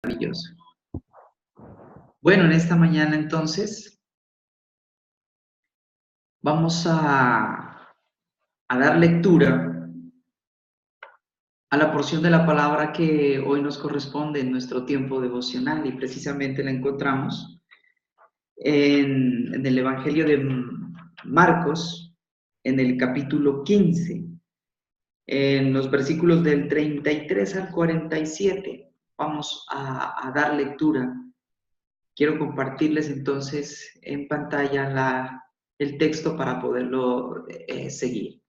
Maravilloso. Bueno, en esta mañana entonces vamos a dar lectura a la porción de la palabra que hoy nos corresponde en nuestro tiempo devocional y precisamente la encontramos en el Evangelio de Marcos, en el capítulo 15, en los versículos del 33 al 47. Vamos a dar lectura. Quiero compartirles entonces en pantalla el texto para poderlo seguir.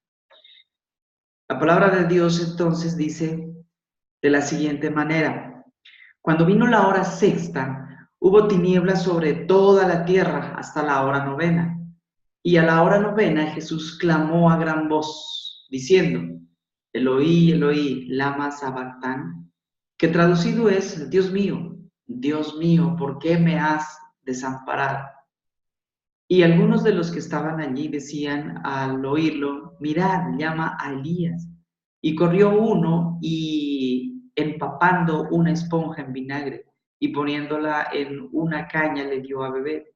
La palabra de Dios entonces dice de la siguiente manera: cuando vino la hora sexta, hubo tinieblas sobre toda la tierra hasta la hora novena. Y a la hora novena Jesús clamó a gran voz, diciendo: Eloí, Eloí, lama sabactán, que traducido es: Dios mío, ¿por qué me has desamparado? Y algunos de los que estaban allí decían al oírlo: mirad, llama a Elías. Y corrió uno y, empapando una esponja en vinagre y poniéndola en una caña, le dio a beber,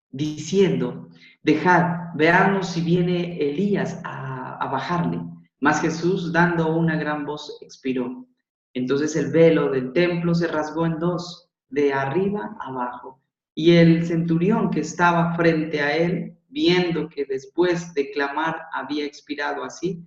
diciendo: dejad, veamos si viene Elías a bajarle. Mas Jesús, dando una gran voz, expiró. Entonces el velo del templo se rasgó en dos, de arriba abajo. Y el centurión que estaba frente a él, viendo que después de clamar había expirado así,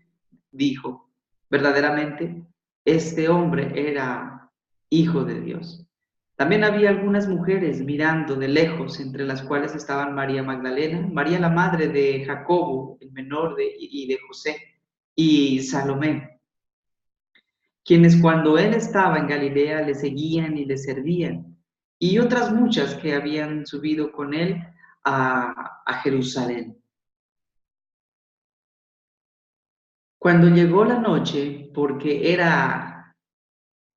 dijo: verdaderamente, este hombre era hijo de Dios. También había algunas mujeres mirando de lejos, entre las cuales estaban María Magdalena, María la madre de Jacobo, el menor y de José, y Salomé, quienes cuando él estaba en Galilea le seguían y le servían, y otras muchas que habían subido con él a Jerusalén. Cuando llegó la noche, porque era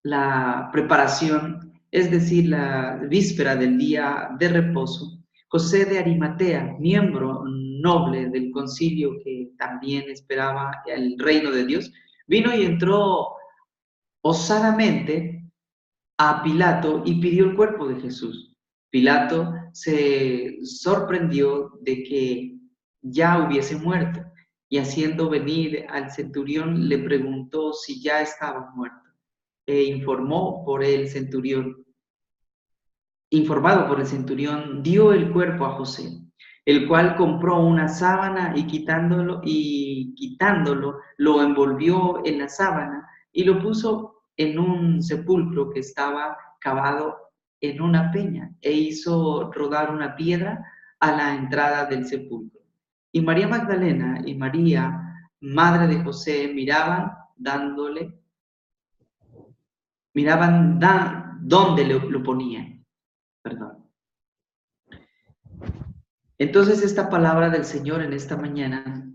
la preparación, es decir, la víspera del día de reposo, José de Arimatea, miembro noble del concilio que también esperaba el reino de Dios, vino y entró osadamente a Pilato y pidió el cuerpo de Jesús. Pilato se sorprendió de que ya hubiese muerto y, haciendo venir al centurión, le preguntó si ya estaba muerto. Informó por el centurión, informado por el centurión, dio el cuerpo a José, el cual compró una sábana y quitándolo, lo envolvió en la sábana y lo puso en un sepulcro que estaba cavado en una peña, e hizo rodar una piedra a la entrada del sepulcro. Y María Magdalena y María, madre de José, miraban dónde lo ponían. Perdón. Entonces, esta palabra del Señor en esta mañana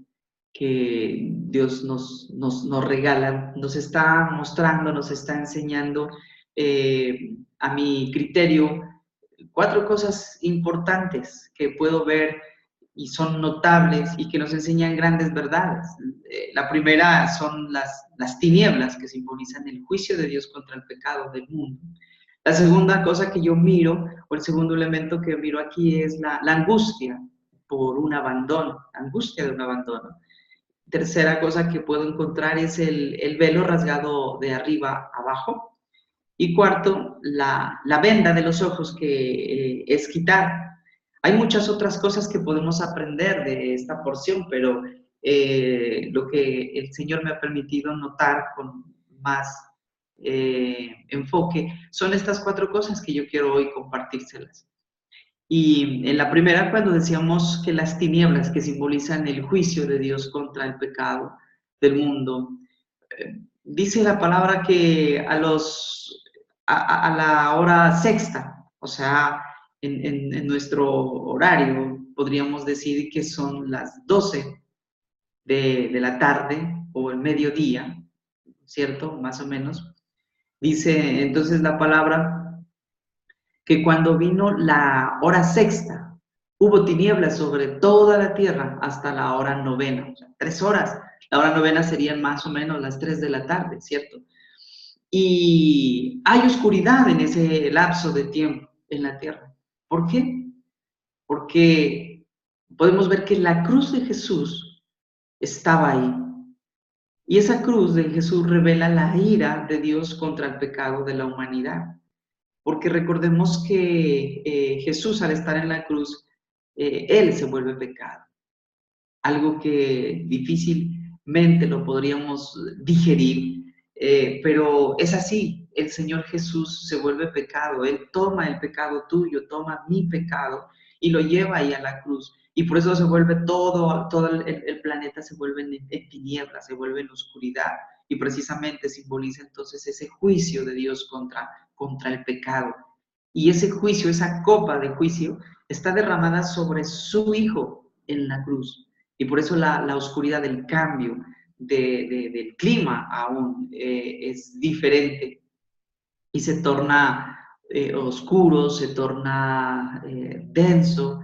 que Dios nos regala, nos está mostrando, nos está enseñando, a mi criterio, 4 cosas importantes que puedo ver y son notables y que nos enseñan grandes verdades. La primera son las tinieblas, que simbolizan el juicio de Dios contra el pecado del mundo. La segunda cosa que yo miro, o el segundo elemento que miro aquí, es la angustia por un abandono, la angustia de un abandono. Tercera cosa que puedo encontrar es el velo rasgado de arriba abajo. Y cuarto, la venda de los ojos que es quitar. Hay muchas otras cosas que podemos aprender de esta porción, pero lo que el Señor me ha permitido notar con más enfoque son estas 4 cosas que yo quiero hoy compartírselas. Y en la primera, cuando decíamos que las tinieblas que simbolizan el juicio de Dios contra el pecado del mundo, dice la palabra que a la hora sexta, o sea, en nuestro horario, podríamos decir que son las 12 de la tarde o el mediodía, ¿cierto? Más o menos. Dice entonces la palabra que cuando vino la hora sexta, hubo tinieblas sobre toda la tierra hasta la hora novena, o sea, 3 horas. La hora novena serían más o menos las 3 de la tarde, ¿cierto? Y hay oscuridad en ese lapso de tiempo en la tierra. ¿Por qué? Porque podemos ver que la cruz de Jesús estaba ahí. Y esa cruz de Jesús revela la ira de Dios contra el pecado de la humanidad. Porque recordemos que Jesús, al estar en la cruz, Él se vuelve pecado. Algo que difícilmente lo podríamos digerir, pero es así. El Señor Jesús se vuelve pecado. Él toma el pecado tuyo, toma mi pecado y lo lleva ahí a la cruz. Y por eso se vuelve todo el planeta se vuelve en tinieblas, se vuelve en oscuridad. Y precisamente simboliza entonces ese juicio de Dios contra el pecado. Y ese juicio, esa copa de juicio, está derramada sobre su Hijo en la cruz. Y por eso la oscuridad del cambio del clima aún es diferente y se torna oscuro, se torna denso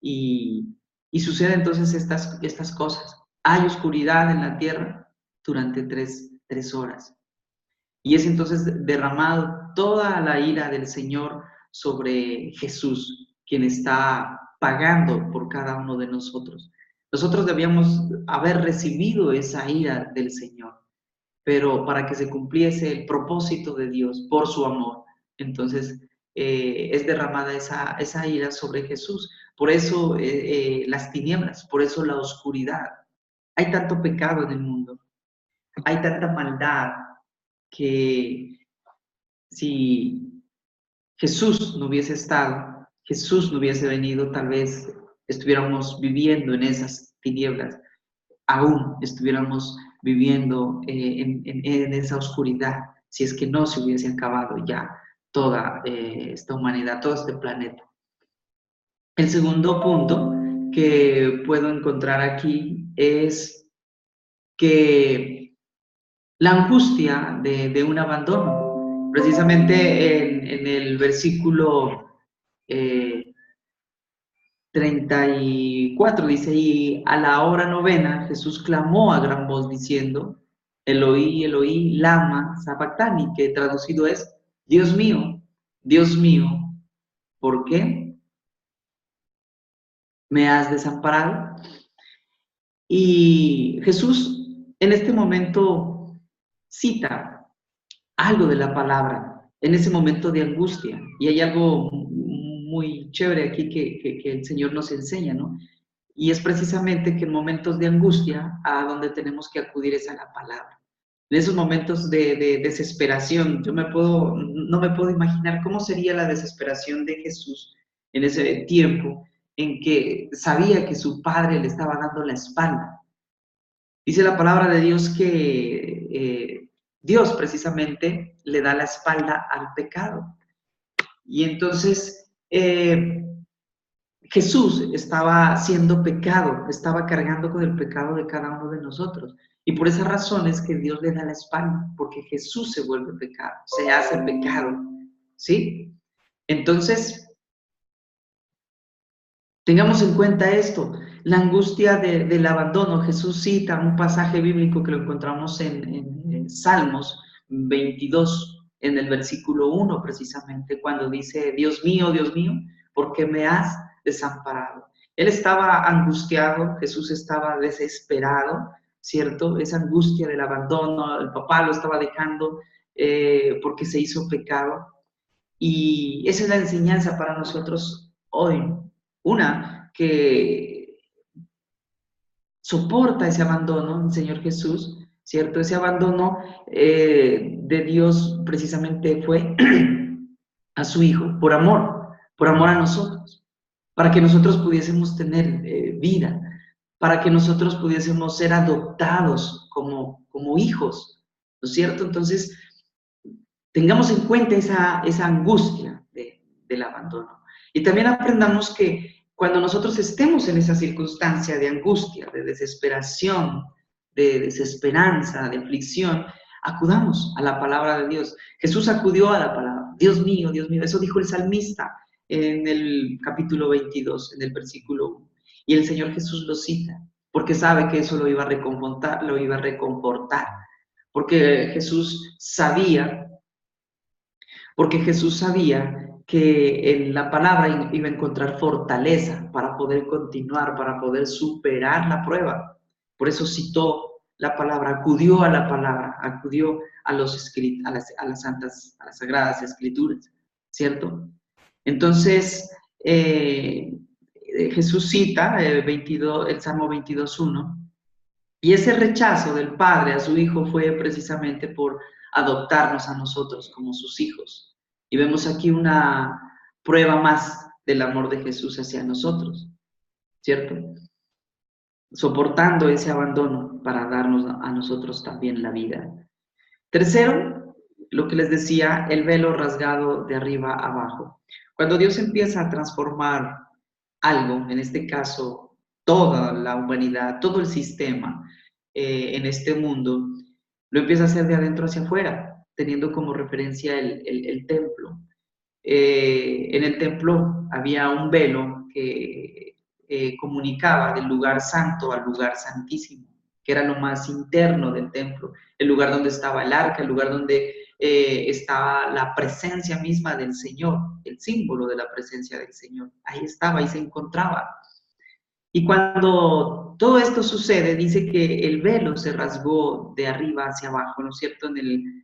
y sucede entonces estas cosas. Hay oscuridad en la tierra durante tres horas. Y es entonces derramado toda la ira del Señor sobre Jesús, quien está pagando por cada uno de nosotros. Nosotros debíamos haber recibido esa ira del Señor, pero para que se cumpliese el propósito de Dios por su amor, entonces es derramada esa ira sobre Jesús. Por eso las tinieblas, por eso la oscuridad. Hay tanto pecado en el mundo, hay tanta maldad que si Jesús no hubiese estado, Jesús no hubiese venido, tal vez estuviéramos viviendo en esas tinieblas, aún estuviéramos viviendo en esa oscuridad, si es que no se hubiese acabado ya toda esta humanidad, todo este planeta. El segundo punto que puedo encontrar aquí es que la angustia de un abandono. Precisamente en el versículo 34 dice, y a la hora novena Jesús clamó a gran voz diciendo, Eloí, Eloí, lama sabactani, que traducido es, Dios mío, ¿por qué me has desamparado? Y Jesús en este momento cita algo de la palabra, en ese momento de angustia. Y hay algo muy chévere aquí que el Señor nos enseña, ¿no? Y es precisamente que en momentos de angustia a donde tenemos que acudir es a la palabra. En esos momentos de desesperación, no me puedo imaginar cómo sería la desesperación de Jesús en ese tiempo en que sabía que su padre le estaba dando la espalda. Dice la palabra de Dios que Dios precisamente le da la espalda al pecado. Y entonces Jesús estaba siendo pecado, estaba cargando con el pecado de cada uno de nosotros. Y por esa razón es que Dios le da la espalda, porque Jesús se vuelve pecado, se hace pecado. ¿Sí? Entonces, tengamos en cuenta esto, la angustia del abandono. Jesús cita un pasaje bíblico que lo encontramos en Salmos 22, en el versículo 1 precisamente, cuando dice, Dios mío, ¿por qué me has desamparado? Él estaba angustiado, Jesús estaba desesperado, ¿cierto? Esa angustia del abandono, el papá lo estaba dejando porque se hizo pecado. Y esa es la enseñanza para nosotros hoy. Una, que soporta ese abandono, el Señor Jesús, ¿cierto? Ese abandono de Dios precisamente fue a su Hijo, por amor a nosotros, para que nosotros pudiésemos tener vida, para que nosotros pudiésemos ser adoptados como hijos, ¿no es cierto? Entonces, tengamos en cuenta esa angustia del abandono. Y también aprendamos que cuando nosotros estemos en esa circunstancia de angustia, de desesperación, de desesperanza, de aflicción, acudamos a la palabra de Dios. Jesús acudió a la palabra. Dios mío, eso dijo el salmista en el capítulo 22, en el versículo 1. Y el Señor Jesús lo cita, porque sabe que eso lo iba a reconfortar, porque Jesús sabía porque Jesús sabía que en la palabra iba a encontrar fortaleza para poder continuar, para poder superar la prueba. Por eso citó la palabra, acudió a la palabra, acudió a las sagradas escrituras, ¿cierto? Entonces, Jesús cita el Salmo 22:1, y ese rechazo del Padre a su Hijo fue precisamente por adoptarnos a nosotros como sus hijos. Y vemos aquí una prueba más del amor de Jesús hacia nosotros, ¿cierto? Soportando ese abandono para darnos a nosotros también la vida. Tercero, lo que les decía, el velo rasgado de arriba a abajo. Cuando Dios empieza a transformar algo, en este caso toda la humanidad, todo el sistema en este mundo, lo empieza a hacer de adentro hacia afuera, teniendo como referencia el templo. En el templo había un velo que comunicaba del lugar santo al lugar santísimo, que era lo más interno del templo, el lugar donde estaba el arca, el lugar donde estaba la presencia misma del Señor, el símbolo de la presencia del Señor. Ahí estaba, ahí se encontraba. Y cuando todo esto sucede, dice que el velo se rasgó de arriba hacia abajo, ¿no es cierto? En el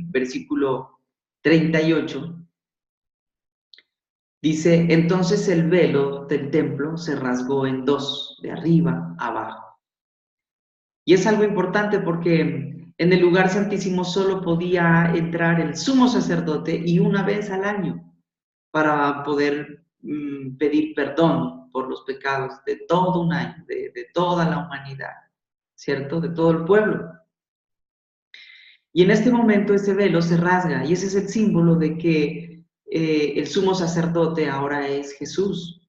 versículo 38. Dice, entonces el velo del templo se rasgó en dos, de arriba a abajo. Y es algo importante porque en el lugar santísimo solo podía entrar el sumo sacerdote y una vez al año para poder pedir perdón por los pecados de todo un año, de toda la humanidad, ¿cierto? De todo el pueblo. Y en este momento ese velo se rasga y ese es el símbolo de que el sumo sacerdote ahora es Jesús.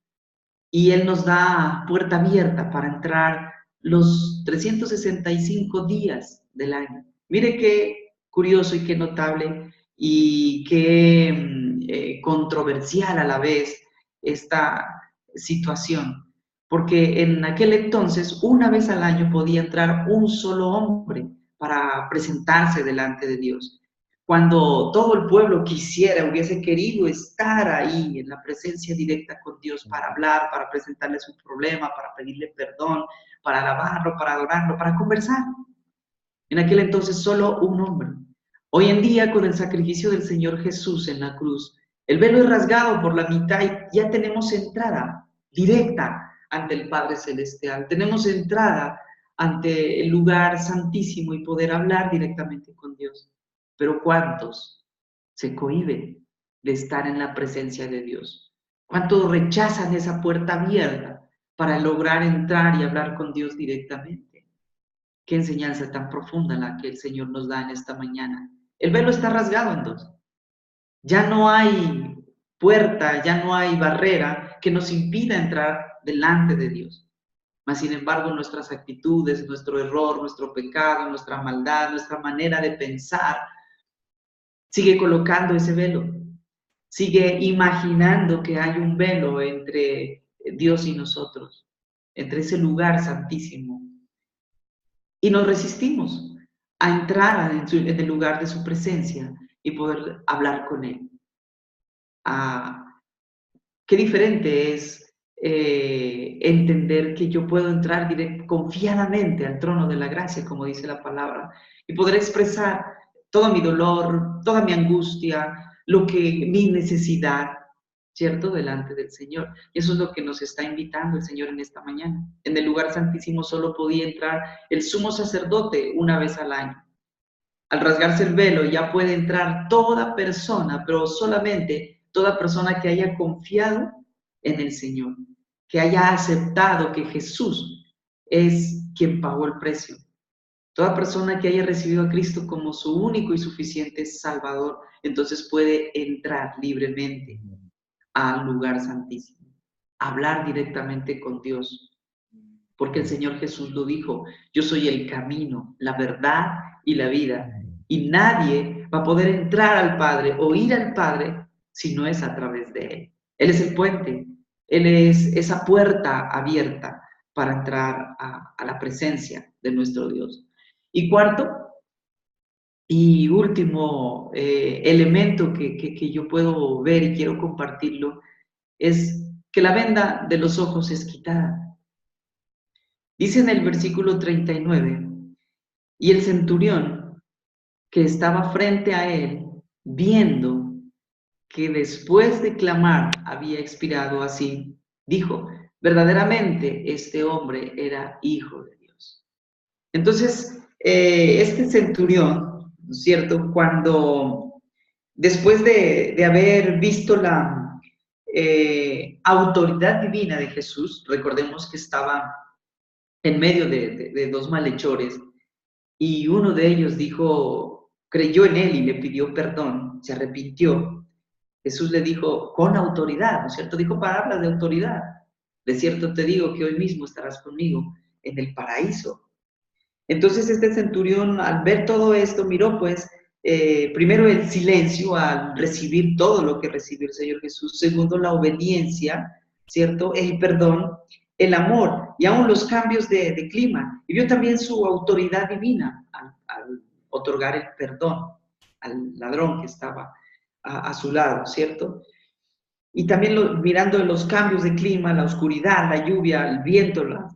Y Él nos da puerta abierta para entrar los 365 días del año. Mire qué curioso y qué notable y qué controversial a la vez esta situación, porque en aquel entonces una vez al año podía entrar un solo hombre para presentarse delante de Dios. Cuando todo el pueblo quisiera, hubiese querido estar ahí en la presencia directa con Dios para hablar, para presentarle su problema, para pedirle perdón, para alabarlo, para adorarlo, para conversar. En aquel entonces solo un hombre. Hoy en día, con el sacrificio del Señor Jesús en la cruz, el velo es rasgado por la mitad y ya tenemos entrada directa ante el Padre Celestial. Tenemos entrada ante el lugar santísimo y poder hablar directamente con Dios. Pero ¿cuántos se cohíben de estar en la presencia de Dios? ¿Cuántos rechazan esa puerta abierta para lograr entrar y hablar con Dios directamente? Qué enseñanza tan profunda la que el Señor nos da en esta mañana. El velo está rasgado en dos. Ya no hay puerta, ya no hay barrera que nos impida entrar delante de Dios. Mas, sin embargo, nuestras actitudes, nuestro error, nuestro pecado, nuestra maldad, nuestra manera de pensar, sigue colocando ese velo. Sigue imaginando que hay un velo entre Dios y nosotros, entre ese lugar santísimo. Y nos resistimos a entrar en el lugar de su presencia y poder hablar con Él. Qué diferente es entender que yo puedo entrar confiadamente al trono de la gracia, como dice la palabra, y poder expresar todo mi dolor, toda mi angustia, mi necesidad, ¿cierto? Delante del Señor. Y eso es lo que nos está invitando el Señor en esta mañana. En el lugar santísimo solo podía entrar el sumo sacerdote una vez al año. Al rasgarse el velo ya puede entrar toda persona, pero solamente toda persona que haya confiado en el Señor, que haya aceptado que Jesús es quien pagó el precio. Toda persona que haya recibido a Cristo como su único y suficiente Salvador, entonces puede entrar libremente al lugar santísimo, hablar directamente con Dios. Porque el Señor Jesús lo dijo, yo soy el camino, la verdad y la vida. Y nadie va a poder entrar al Padre o ir al Padre si no es a través de Él. Él es el puente, Él es esa puerta abierta para entrar a la presencia de nuestro Dios. Y cuarto, Y último elemento que yo puedo ver y quiero compartirlo es que la venda de los ojos es quitada. Dice en el versículo 39, y el centurión que estaba frente a él, viendo que después de clamar había expirado así, dijo, verdaderamente este hombre era hijo de Dios. Entonces, este centurión, ¿no es cierto? Cuando después de haber visto la autoridad divina de Jesús, recordemos que estaba en medio de dos malhechores y uno de ellos dijo, creyó en él y le pidió perdón, se arrepintió. Jesús le dijo con autoridad, ¿no es cierto? Dijo palabras de autoridad. De cierto te digo que hoy mismo estarás conmigo en el paraíso. Entonces este centurión al ver todo esto miró pues primero el silencio al recibir todo lo que recibió el Señor Jesús, segundo la obediencia, ¿cierto? El perdón, el amor y aún los cambios de clima. Y vio también su autoridad divina al otorgar el perdón al ladrón que estaba a su lado, ¿cierto? Y también mirando los cambios de clima, la oscuridad, la lluvia, el viento, la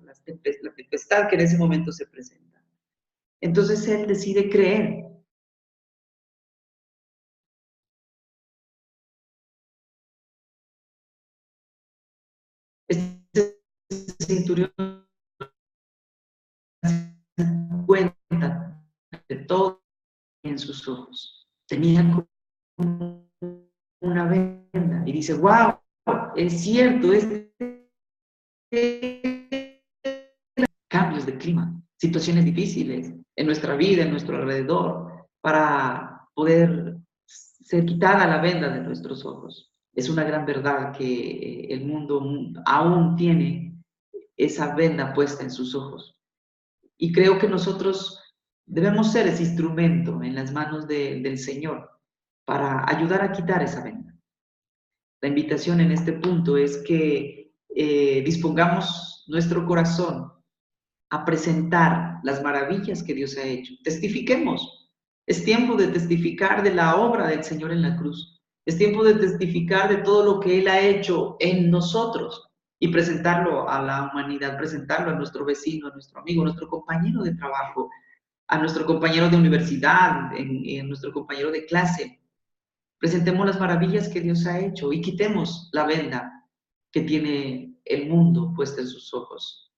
tempestad que en ese momento se presenta. Entonces él decide creer. Este centurión se da cuenta de todo en sus ojos. Tenía como una venda y dice, wow, es cierto, cambios de clima, situaciones difíciles en nuestra vida, en nuestro alrededor, para poder ser quitada la venda de nuestros ojos. Es una gran verdad que el mundo aún tiene esa venda puesta en sus ojos. Y creo que nosotros debemos ser ese instrumento en las manos del Señor para ayudar a quitar esa venda. La invitación en este punto es que dispongamos nuestro corazón a presentar las maravillas que Dios ha hecho. Testifiquemos. Es tiempo de testificar de la obra del Señor en la cruz. Es tiempo de testificar de todo lo que Él ha hecho en nosotros y presentarlo a la humanidad, presentarlo a nuestro vecino, a nuestro amigo, a nuestro compañero de trabajo, a nuestro compañero de universidad, a nuestro compañero de clase. Presentemos las maravillas que Dios ha hecho y quitemos la venda que tiene el mundo puesta en sus ojos.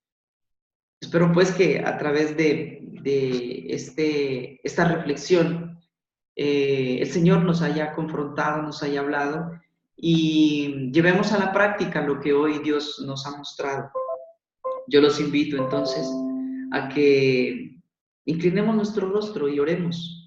Espero pues que a través de esta reflexión el Señor nos haya confrontado, nos haya hablado y llevemos a la práctica lo que hoy Dios nos ha mostrado. Yo los invito entonces a que inclinemos nuestro rostro y oremos.